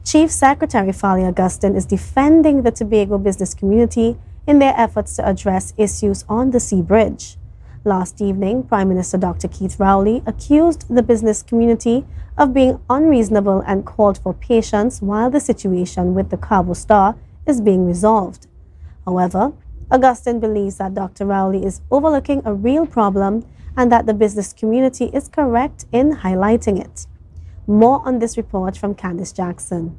Chief Secretary Farley Augustine is defending the Tobago business community in their efforts to address issues on the seabridge. Last evening, Prime Minister Dr. Rowley accused the business community of being unreasonable and called for patience while the situation with the Cabo Star is being resolved. However, Augustine believes that Dr. Rowley is overlooking a real problem and that the business community is correct in highlighting it. More on this report from Kandace Jackson.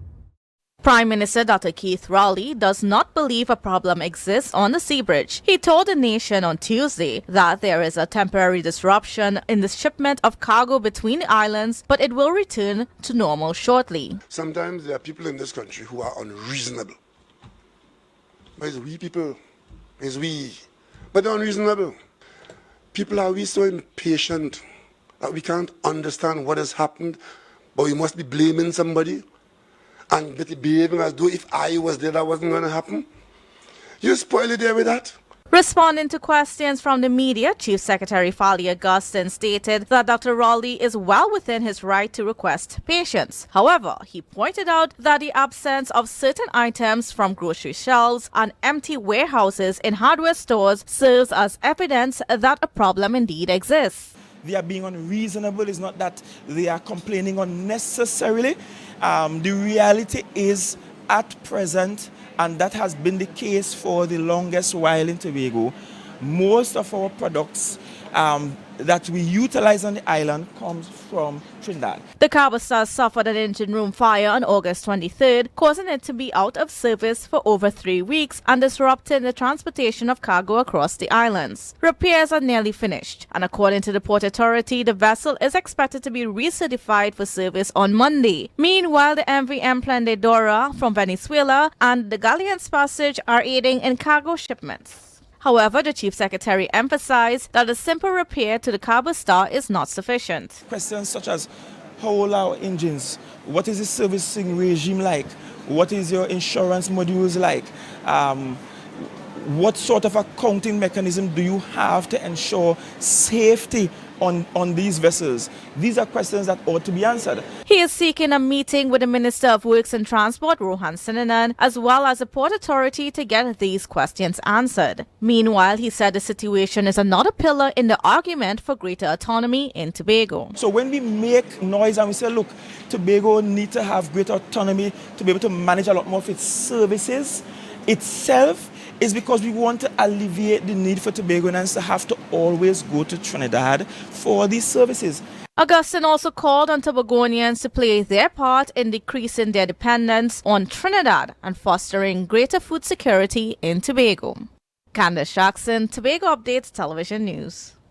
Prime Minister Dr. Rowley does not believe a problem exists on the seabridge. He told the nation on Tuesday that there is a temporary disruption in the shipment of cargo between the islands, but it will return to normal shortly. Sometimes there are people in this country who are unreasonable. But it's we people, it's we. But they're unreasonable. People are we so impatient that we can't understand what has happened, but we must be blaming somebody and behaving as though if I was there, that wasn't going to happen. You spoil it there with that. Responding to questions from the media, Chief Secretary Farley Augustine stated that Dr. Rowley is well within his right to request patience. However, he pointed out that the absence of certain items from grocery shelves and empty warehouses in hardware stores serves as evidence that a problem indeed exists. They are being unreasonable. It's not that they are complaining unnecessarily. The reality is, at present, and that has been the case for the longest while in Tobago, most of our products that we utilize on the island comes from Trinidad. The Cabo Star suffered an engine room fire on August 23rd, causing it to be out of service for over 3 weeks and disrupting the transportation of cargo across the islands. Repairs are nearly finished, and according to the Port Authority, the vessel is expected to be recertified for service on Monday. Meanwhile, the MV Emprendedora from Venezuela and the Galleon's Passage are aiding in cargo shipments. However, the Chief Secretary emphasized that a simple repair to the Cabo Star is not sufficient. Questions such as how old are our engines? What is the servicing regime like? What is your insurance modules like? What sort of accounting mechanism do you have to ensure safety on these vessels? These are questions that ought to be answered. He is seeking a meeting with the Minister of Works and Transport, Rohan Sinanan, as well as the Port Authority to get these questions answered. Meanwhile, he said the situation is another pillar in the argument for greater autonomy in Tobago. So when we make noise and we say, look, Tobago needs to have greater autonomy to be able to manage a lot more of its services itself, is because we want to alleviate the need for Tobagoans to have to always go to Trinidad for these services. Augustine also called on Tobagonians to play their part in decreasing their dependence on Trinidad and fostering greater food security in Tobago. Kandace Jackson, Tobago Updates Television News.